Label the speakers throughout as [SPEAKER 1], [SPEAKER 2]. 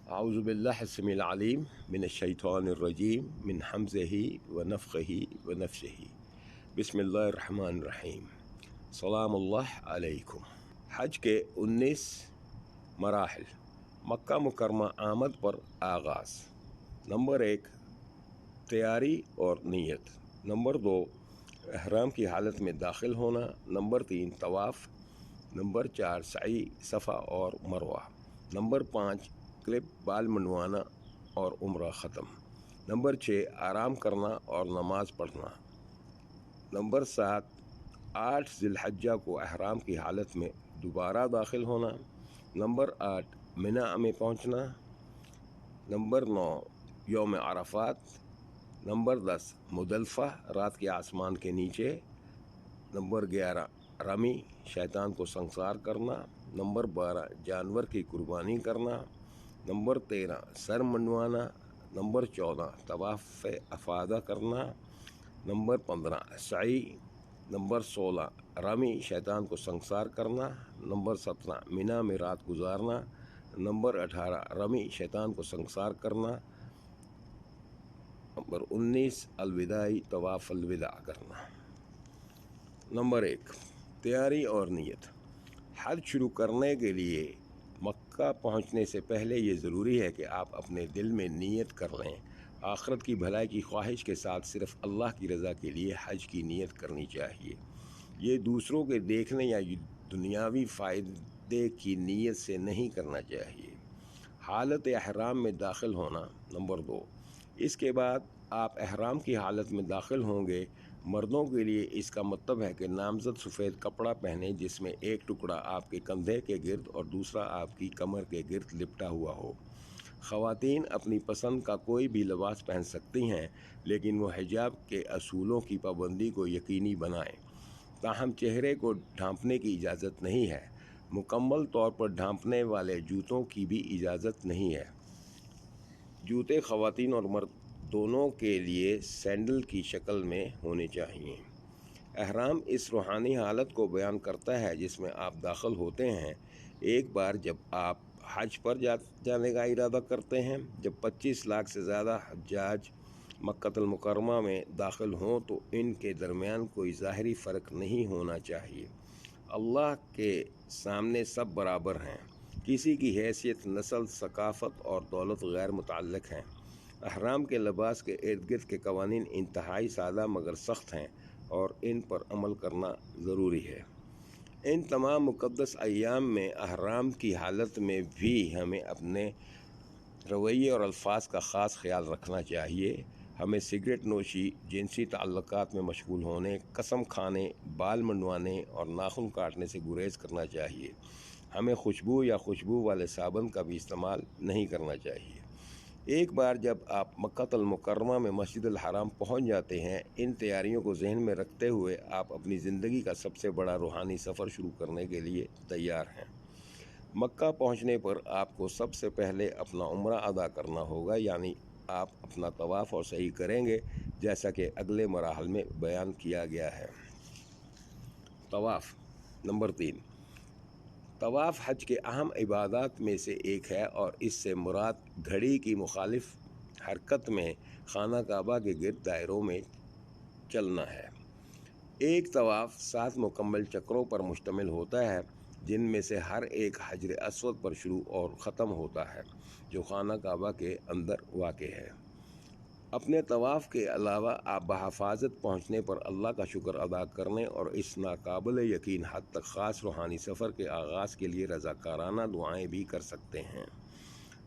[SPEAKER 1] أعوذ بالله السميع العليم من الشيطان الرجيم من حمزه ونفخه ونفسه بسم الله الرحمن الرحیم سلام اللہ علیکم۔ حج کے 19 مراحل۔ مکہ مکرمہ آمد پر آغاز۔ نمبر 1 تیاری اور نیت۔ نمبر 2 احرام کی حالت میں داخل ہونا۔ نمبر 3 طواف۔ نمبر 4 سعی صفا اور مروہ۔ نمبر 5 کلپ بال منڈوانا اور عمرہ ختم۔ نمبر 6 آرام کرنا اور نماز پڑھنا۔ نمبر 7 8 ذی الحجہ کو احرام کی حالت میں دوبارہ داخل ہونا۔ نمبر 8 منی میں پہنچنا۔ نمبر 9 یوم عرفات۔ نمبر 10 مزدلفہ رات کے آسمان کے نیچے۔ نمبر 11 رمی شیطان کو سنسار کرنا۔ نمبر 12 جانور کی قربانی کرنا۔ نمبر 13 سر منڈوانا۔ نمبر 14 طواف افاضہ کرنا۔ نمبر 15 سعی۔ نمبر 16 رمی شیطان کو سنسار کرنا۔ نمبر 17 منی میں رات گزارنا۔ نمبر 18 رمی شیطان کو سنسار کرنا۔ نمبر 19 الوداعی طواف الوداع کرنا۔ نمبر 1 تیاری اور نیت۔ حج شروع کرنے کے لیے مکہ پہنچنے سے پہلے یہ ضروری ہے کہ آپ اپنے دل میں نیت کر لیں۔ آخرت کی بھلائی کی خواہش کے ساتھ صرف اللہ کی رضا کے لیے حج کی نیت کرنی چاہیے۔ یہ دوسروں کے دیکھنے یا دنیاوی فائدے کی نیت سے نہیں کرنا چاہیے۔ حالت احرام میں داخل ہونا۔ نمبر 2 اس کے بعد آپ احرام کی حالت میں داخل ہوں گے۔ مردوں کے لیے اس کا مطلب ہے کہ نامزد سفید کپڑا پہنے جس میں ایک ٹکڑا آپ کے کندھے کے گرد اور دوسرا آپ کی کمر کے گرد لپٹا ہوا ہو۔ خواتین اپنی پسند کا کوئی بھی لباس پہن سکتی ہیں، لیکن وہ حجاب کے اصولوں کی پابندی کو یقینی بنائیں۔ تاہم چہرے کو ڈھانپنے کی اجازت نہیں ہے۔ مکمل طور پر ڈھانپنے والے جوتوں کی بھی اجازت نہیں ہے۔ جوتے خواتین اور مرد دونوں کے لیے سینڈل کی شکل میں ہونے چاہیے۔ احرام اس روحانی حالت کو بیان کرتا ہے جس میں آپ داخل ہوتے ہیں ایک بار جب آپ حج پر جانے کا ارادہ کرتے ہیں۔ جب 25 لاکھ سے زیادہ حجاج مکہ المکرمہ میں داخل ہوں تو ان کے درمیان کوئی ظاہری فرق نہیں ہونا چاہیے۔ اللہ کے سامنے سب برابر ہیں۔ کسی کی حیثیت، نسل، ثقافت اور دولت غیر متعلق ہیں۔ احرام کے لباس کے ارد گرد کے قوانین انتہائی سادہ مگر سخت ہیں اور ان پر عمل کرنا ضروری ہے۔ ان تمام مقدس ایام میں احرام کی حالت میں بھی ہمیں اپنے رویے اور الفاظ کا خاص خیال رکھنا چاہیے۔ ہمیں سگریٹ نوشی، جنسی تعلقات میں مشغول ہونے، قسم کھانے، بال منڈوانے اور ناخن کاٹنے سے گریز کرنا چاہیے۔ ہمیں خوشبو یا خوشبو والے صابن کا بھی استعمال نہیں کرنا چاہیے۔ ایک بار جب آپ مکہ المکرمہ میں مسجد الحرام پہنچ جاتے ہیں، ان تیاریوں کو ذہن میں رکھتے ہوئے آپ اپنی زندگی کا سب سے بڑا روحانی سفر شروع کرنے کے لیے تیار ہیں۔ مکہ پہنچنے پر آپ کو سب سے پہلے اپنا عمرہ ادا کرنا ہوگا، یعنی آپ اپنا طواف اور سعی کریں گے جیسا کہ اگلے مراحل میں بیان کیا گیا ہے۔ طواف۔ نمبر 3 طواف حج کے اہم عبادات میں سے ایک ہے اور اس سے مراد گھڑی کی مخالف حرکت میں خانہ کعبہ کے گرد دائروں میں چلنا ہے۔ ایک طواف 7 مکمل چکروں پر مشتمل ہوتا ہے جن میں سے ہر ایک حجر اسود پر شروع اور ختم ہوتا ہے جو خانہ کعبہ کے اندر واقع ہے۔ اپنے طواف کے علاوہ آپ بحفاظت پہنچنے پر اللہ کا شکر ادا کرنے اور اس ناقابل یقین حد تک خاص روحانی سفر کے آغاز کے لیے رضاکارانہ دعائیں بھی کر سکتے ہیں۔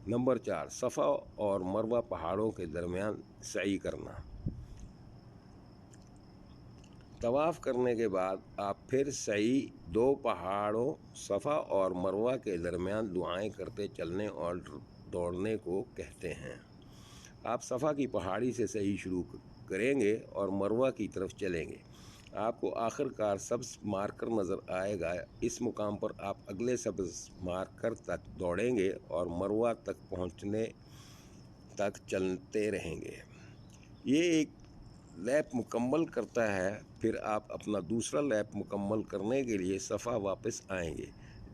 [SPEAKER 1] نمبر 4 صفا اور مروہ پہاڑوں کے درمیان سعی کرنا۔ طواف کرنے کے بعد آپ پھر سعی 2 پہاڑوں صفا اور مروہ کے درمیان دعائیں کرتے چلنے اور دوڑنے کو کہتے ہیں۔ آپ صفا کی پہاڑی سے سعی شروع کریں گے اور مروہ کی طرف چلیں گے۔ آپ کو آخر کار سبز مارکر نظر آئے گا۔ اس مقام پر آپ اگلے سبز مارکر تک دوڑیں گے اور مروہ تک پہنچنے تک چلتے رہیں گے۔ یہ ایک لیپ مکمل کرتا ہے، پھر آپ اپنا دوسرا لیپ مکمل کرنے کے لیے صفا واپس آئیں گے۔